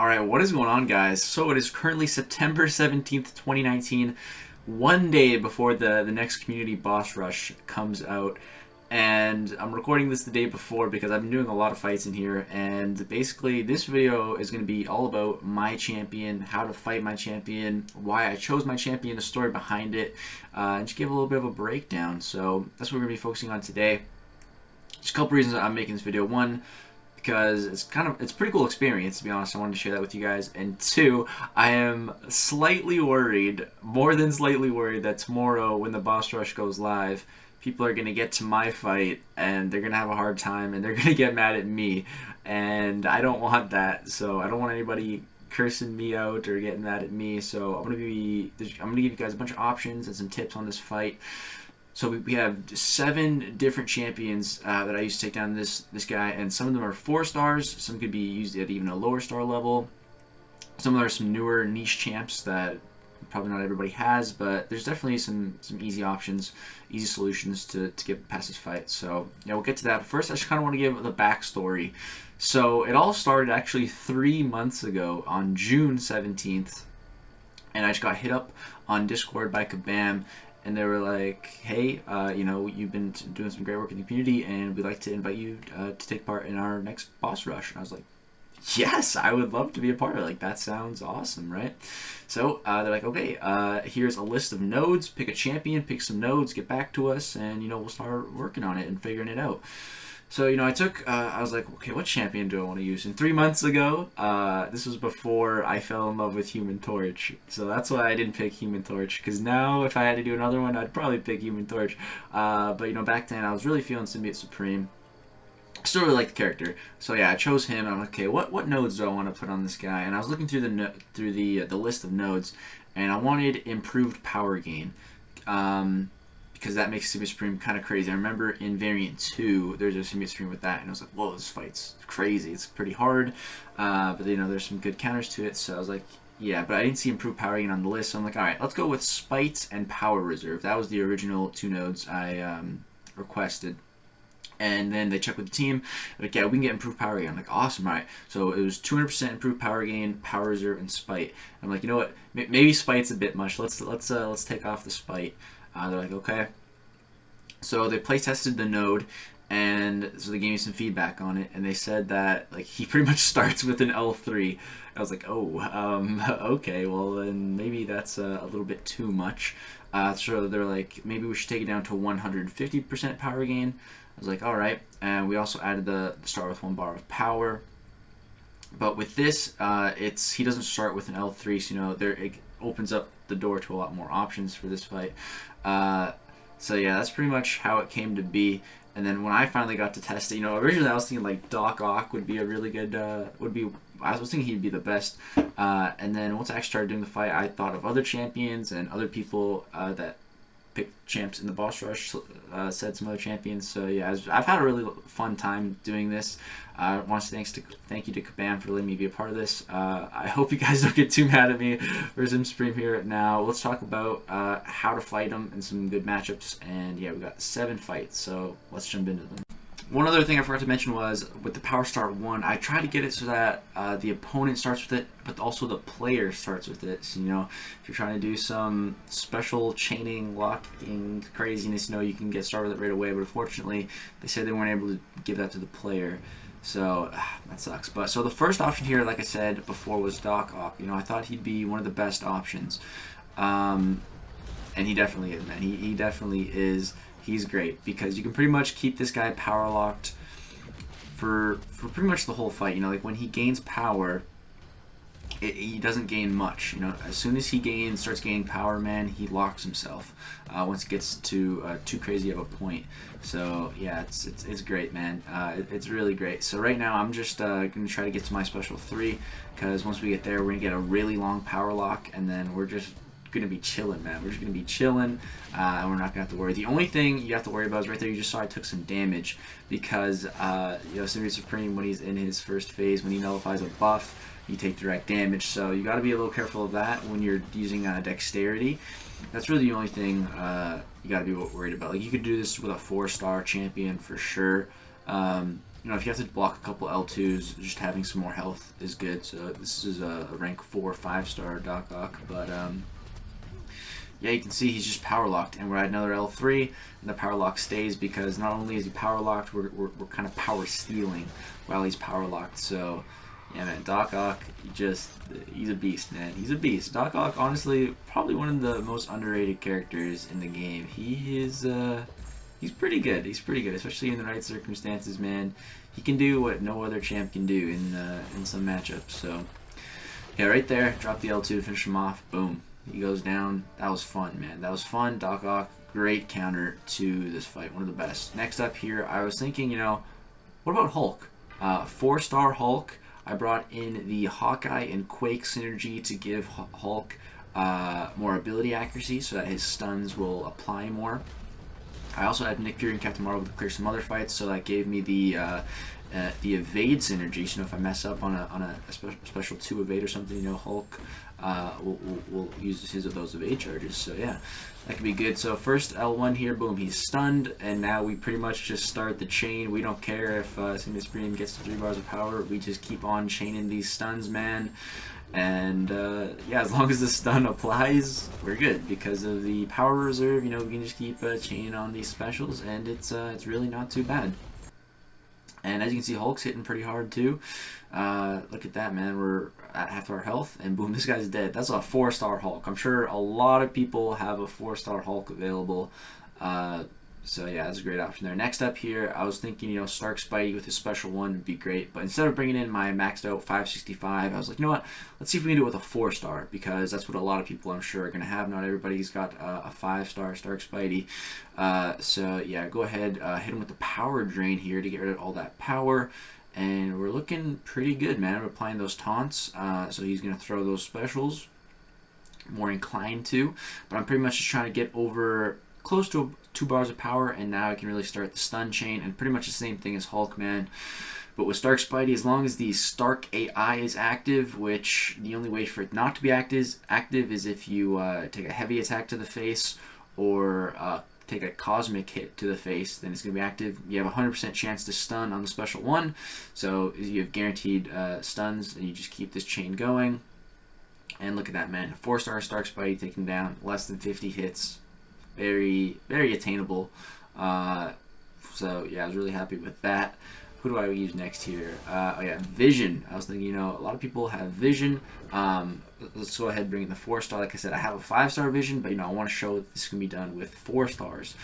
Alright, what is going on, guys? So it is currently September 17th, 2019, one day before the next community boss rush comes out. And I'm recording this the day before because I've been doing a lot of fights in here. And basically, this video is going to be all about my champion, how to fight my champion, why I chose my champion, the story behind it, and just give a little bit of a breakdown. So that's what we're going to be focusing on today. Just a couple reasons I'm making this video. One, because it's a pretty cool experience, to be honest. I wanted to share that with you guys. And two, I am slightly worried, more than slightly worried, that tomorrow when the boss rush goes live, people are going to get to my fight and they're going to have a hard time and they're going to get mad at me. And I don't want that. So I don't want anybody cursing me out or getting mad at me. So I'm going to give you guys a bunch of options and some tips on this fight. So we have 7 different champions that I used to take down this guy, and some of them are 4 stars. Some could be used at even a lower star level. Some of them are some newer niche champs that probably not everybody has, but there's definitely some easy options, easy solutions to get past this fight. So yeah, we'll get to that. But first, I just kind of want to give the backstory. So it all started actually 3 months ago on June 17th, and I just got hit up on Discord by Kabam. And they were like, hey, you've been doing some great work in the community, and we'd like to invite you to take part in our next boss rush. And I was like, yes, I would love to be a part of it. Like, that sounds awesome, right? So they're like, okay, here's a list of nodes. Pick a champion, pick some nodes, get back to us, and, we'll start working on it and figuring it out. So, I was like, okay, what champion do I want to use? And 3 months ago, this was before I fell in love with Human Torch. So that's why I didn't pick Human Torch. Because now, if I had to do another one, I'd probably pick Human Torch. But, back then, I was really feeling Symbiote Supreme. I still really like the character. So, yeah, I chose him. I'm like, okay, what nodes do I want to put on this guy? And I was looking through the list of nodes, and I wanted improved power gain. Because that makes Symbiote Supreme kind of crazy. I remember in Variant 2, there's a Symbiote Supreme with that, and I was like, whoa, this fight's crazy. It's pretty hard, but there's some good counters to it, so I was like, yeah, but I didn't see improved power gain on the list, so I'm like, alright, let's go with Spite and Power Reserve. That was the original 2 nodes I requested. And then they checked with the team, like, yeah, we can get improved power gain. I'm like, awesome, alright. So it was 200% improved power gain, Power Reserve, and Spite. I'm like, you know what, maybe Spite's a bit much. Let's take off the Spite. They're like, okay. So they play tested the node, and so they gave me some feedback on it, and they said that like he pretty much starts with an L3. I was like, oh, okay, well then maybe that's a little bit too much. So they're like, maybe we should take it down to 150% power gain. I was like, all right, and we also added the start with 1 bar of power. But with this, he doesn't start with an L3, so it opens up the door to a lot more options for this fight. So yeah, that's pretty much how it came to be. And then when I finally got to test it, originally I was thinking like Doc Ock would be a really good, I was thinking he'd be the best. And then once I actually started doing the fight, I thought of other champions and other people that picked champs in the boss rush, said some other champions. So yeah, I've had a really fun time doing this. I want to thank you to Kabam for letting me be a part of this. I hope you guys don't get too mad at me for Symbiote Supreme here. Now let's talk about how to fight him and some good matchups. And yeah, we got 7 fights, so let's jump into them. One other thing I forgot to mention was with the Power Start 1, I try to get it so that the opponent starts with it, but also the player starts with it. So, if you're trying to do some special chaining, locking craziness, you can get started with it right away. But unfortunately, they said they weren't able to give that to the player. So, that sucks. But so the first option here, like I said before, was Doc Ock. I thought he'd be one of the best options. And he definitely is, man. He definitely is. He's great because you can pretty much keep this guy power locked for pretty much the whole fight. Like when he gains power, he doesn't gain much. As soon as he starts gaining power, man, he locks himself once it gets to too crazy of a point. So yeah, it's great, man. It's really great. So right now I'm just gonna try to get to my special 3 because once we get there, we're gonna get a really long power lock, and then we're just gonna be chilling, man. We're just gonna be chilling, and we're not gonna have to worry. The only thing you have to worry about is right there. You just saw I took some damage because Symbiote Supreme, when he's in his first phase, when he nullifies a buff, you take direct damage. So you got to be a little careful of that when you're using dexterity. That's really the only thing you got to be worried about. Like you could do this with a 4-star champion for sure. you know, if you have to block a couple L2s, just having some more health is good. So this is a rank 4 5-star Doc Ock, but yeah, you can see he's just power locked, and we're at another L3, and the power lock stays because not only is he power locked, we're kind of power stealing while he's power locked. So yeah, man, Doc Ock, he's a beast, man. He's a beast. Doc Ock, honestly, probably one of the most underrated characters in the game. He's pretty good. He's pretty good, especially in the right circumstances, man. He can do what no other champ can do in some matchups. So yeah, right there, drop the L2 to finish him off. Boom. He goes down. That was fun, man. That was fun. Doc Ock, great counter to this fight. One of the best. Next up here, I was thinking, you know, what about Hulk? 4-star Hulk. I brought in the Hawkeye and Quake synergy to give Hulk more ability accuracy so that his stuns will apply more. I also had Nick Fury and Captain Marvel to clear some other fights, so that gave me the evade synergy. So, you know, if I mess up on a special 2 evade or something, you know, Hulk will use those evade charges. So yeah, that could be good. So first L1 here, boom, he's stunned, and now we pretty much just start the chain. We don't care if Symbiote Supreme gets to 3 bars of power. We just keep on chaining these stuns, man. And yeah, as long as the stun applies, we're good because of the power reserve. You know, we can just keep chaining on these specials, and it's really not too bad. And as you can see, Hulk's hitting pretty hard too. Look at that, man. We're at half our health, and boom, this guy's dead. That's a 4-star Hulk. I'm sure a lot of people have a 4-star Hulk available. So yeah, that's a great option there. Next up here, I was thinking, you know, Stark Spidey with his special 1 would be great. But instead of bringing in my maxed out 565, I was like, you know what? Let's see if we can do it with a 4-star, because that's what a lot of people, I'm sure, are going to have. Not everybody's got a 5-star Stark Spidey. So yeah, go ahead, hit him with the power drain here to get rid of all that power. And we're looking pretty good, man. We're applying those taunts. So he's going to throw those specials. More inclined to. But I'm pretty much just trying to get over close to 2 bars of power, and now I can really start the stun chain, and pretty much the same thing as Hulk, man. But with Stark Spidey, as long as the Stark AI is active, which the only way for it not to be active is if you take a heavy attack to the face or take a cosmic hit to the face, then it's going to be active. You have a 100% chance to stun on the special 1, so you have guaranteed stuns, and you just keep this chain going. And look at that, man. 4-star Stark Spidey taking down less than 50 hits. Very, very attainable. So yeah, I was really happy with that. Who do I use next here? Oh yeah, Vision. I was thinking, you know, a lot of people have Vision. Let's go ahead and bring in the 4-star. Like I said, I have a 5-star Vision, but you know, I want to show that this can be done with 4 stars.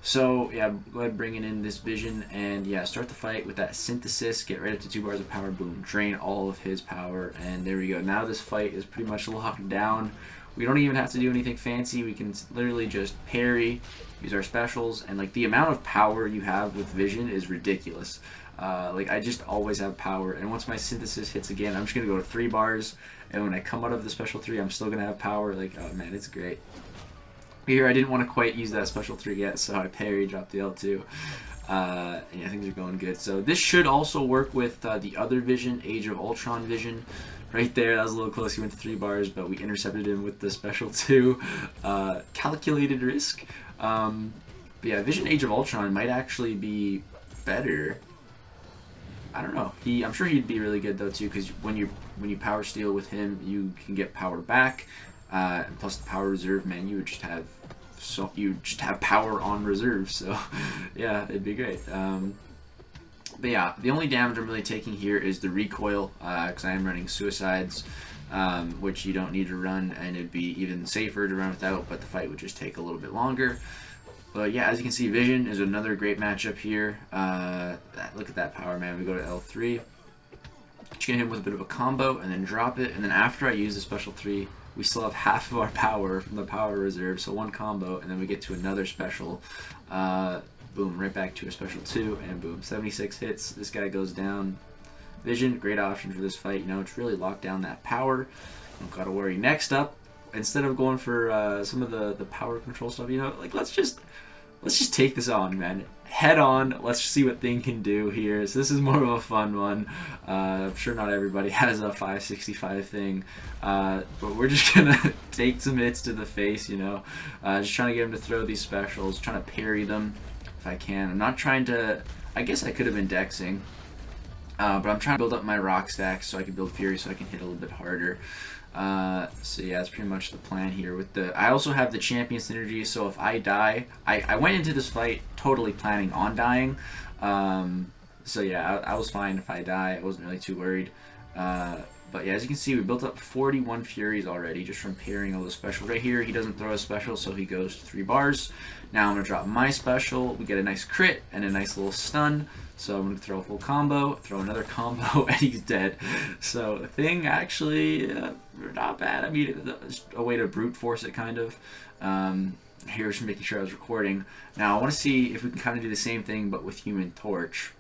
So yeah, go ahead bringing in this Vision, and yeah, start the fight with that synthesis. Get right up to 2 bars of power. Boom, drain all of his power, and there we go. Now this fight is pretty much locked down. We don't even have to do anything fancy. We can literally just parry, use our specials, and like the amount of power you have with Vision is ridiculous. Like I just always have power, and once my synthesis hits again, I'm just gonna go to 3 bars, and when I come out of the special 3, I'm still gonna have power. Like, oh man, it's great. Here I didn't want to quite use that special 3 yet, so I parry, dropped the L2. And yeah, things are going good. So this should also work with the other Vision, Age of Ultron Vision. Right there, that was a little close. He went to 3 bars, but we intercepted him with the special 2. Calculated risk. But yeah, Vision Age of Ultron might actually be better. I don't know. I'm sure he'd be really good though too, because when you power steal with him, you can get power back, and plus the power reserve, man, you would just have power on reserve. So yeah, it'd be great. But yeah, the only damage I'm really taking here is the recoil, because I am running suicides, which you don't need to run, and it'd be even safer to run without, but the fight would just take a little bit longer. But yeah, as you can see, Vision is another great matchup here. Look at that power, man. We go to L3. Just gonna hit him with a bit of a combo, and then drop it, and then after I use the special 3, we still have half of our power from the power reserve, so 1 combo, and then we get to another special. Boom, right back to a special 2, and boom, 76 hits. This guy goes down. Vision, great option for this fight. You know, it's really locked down that power. Don't gotta worry. Next up, instead of going for some of the power control stuff, you know, like let's just take this on, man. Head on. Let's see what thing can do here. So this is more of a fun one. I'm sure not everybody has a 565 thing, but we're just gonna take some hits to the face, you know. Just trying to get him to throw these specials, trying to parry them if I can. I'm not trying to I guess I could have been dexing. But I'm trying to build up my rock stacks so I can build Fury so I can hit a little bit harder. So yeah, that's pretty much the plan here. With the, I also have the champion synergy, so if I die, I went into this fight totally planning on dying. So yeah, I was fine if I die. I wasn't really too worried. But yeah, as you can see, we built up 41 Furies already just from pairing all the specials. Right here, he doesn't throw a special, so he goes 3 bars. Now I'm going to drop my special. We get a nice crit and a nice little stun. So I'm going to throw a full combo, throw another combo, and he's dead. So the thing actually, not bad. I mean, it's a way to brute force it, kind of. Here's making sure I was recording. Now I want to see if we can kind of do the same thing, but with Human Torch.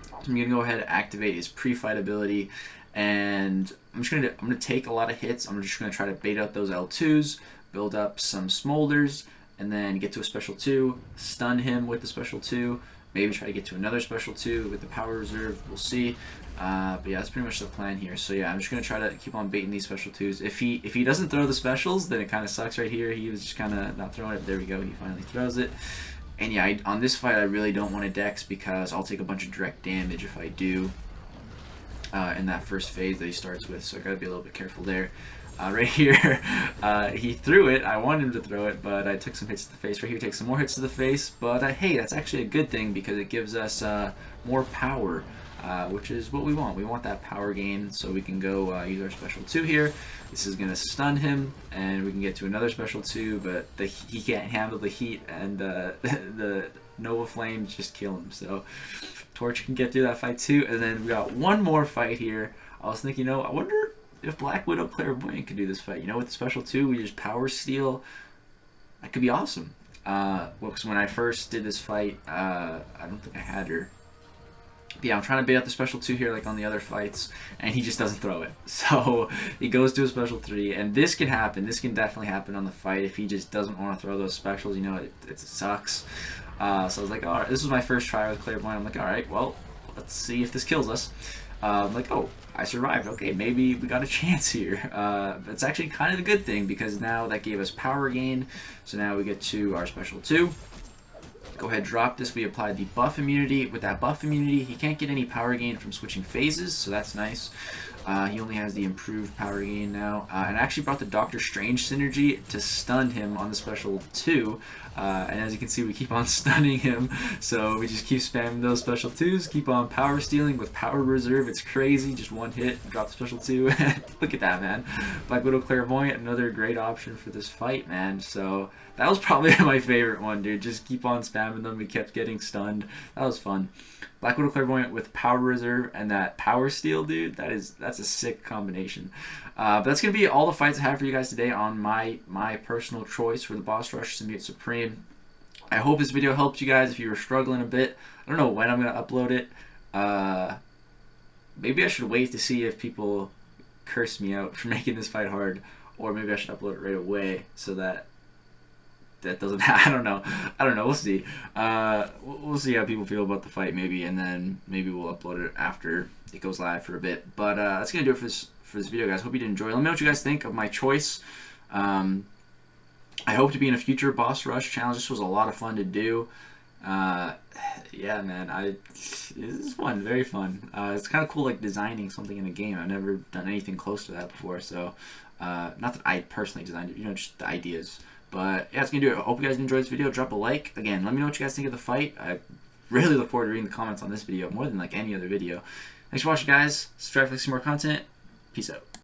So I'm going to go ahead and activate his pre-fight ability. And I'm gonna take a lot of hits. I'm just gonna try to bait out those L2s, build up some smolders, and then get to a special 2, stun him with the special 2, maybe try to get to another special 2 with the power reserve. We'll see. But yeah, that's pretty much the plan here. So yeah, I'm just gonna try to keep on baiting these special 2s. If he doesn't throw the specials, then it kind of sucks right here. He was just kind of not throwing it. There we go. He finally throws it. And yeah, on this fight, I really don't want to dex because I'll take a bunch of direct damage if I do. In that first phase that he starts with, so I gotta be a little bit careful there. Right here, he threw it. I wanted him to throw it, but I took some hits to the face. Right here, take some more hits to the face, but hey, that's actually a good thing because it gives us more power, which is what we want. We want that power gain, so we can go use our special 2 here. This is gonna stun him, and we can get to another special 2, but he can't handle the heat, and the Nova Flames just kill him. So Torch can get through that fight too, and then we got one more fight here. I was thinking, I wonder if Black Widow Clairvoyant could do this fight. With the special 2, we just power steal. That could be awesome. Well, because when I first did this fight, I don't think I had her. But yeah, I'm trying to bait out the special 2 here like on the other fights, and he just doesn't throw it. So he goes to a special 3, and this can happen. This can definitely happen on the fight if he just doesn't want to throw those specials. It sucks. So I was like, alright, this was my first try with Clairvoyant. I'm like, alright, well, let's see if this kills us. I'm like, oh, I survived. Okay, maybe we got a chance here. But it's actually kind of a good thing because now that gave us power gain. So now we get to our special 2. Go ahead, drop this. We applied the buff immunity. With that buff immunity, he can't get any power gain from switching phases, so that's nice. He only has the improved power gain now. And I actually brought the Doctor Strange synergy to stun him on the special 2. And as you can see, we keep on stunning him. So we just keep spamming those special 2s, keep on power stealing with power reserve. It's crazy. Just one hit, drop the special 2. Look at that, man. Black Widow Clairvoyant, another great option for this fight, man. So that was probably my favorite one, dude. Just keep on spamming them. We kept getting stunned. That was fun. Black Widow Clairvoyant with power reserve and that power steal, dude. That's a sick combination. But that's gonna be all the fights I have for you guys today on my personal choice for the Boss Rush Symbiote Supreme. I hope this video helped you guys if you were struggling a bit. I don't know when I'm gonna upload it. Maybe I should wait to see if people curse me out for making this fight hard, or maybe I should upload it right away so that doesn't I don't know, we'll see. We'll see how people feel about the fight, maybe, and then maybe we'll upload it after it goes live for a bit. But that's gonna do it for this video, guys. Hope you did enjoy. Let me know what you guys think of my choice. I hope to be in a future Boss Rush challenge. This was a lot of fun to do. Yeah, man, this is fun, very fun. It's kind of cool, like designing something in a game. I've never done anything close to that before, so not that I personally designed it, just the ideas. But yeah, that's gonna do it. I hope you guys enjoyed this video. Drop a like. Again, let me know what you guys think of the fight. I really look forward to reading the comments on this video more than like any other video. Thanks for watching, guys. Subscribe for some more content. Peace out.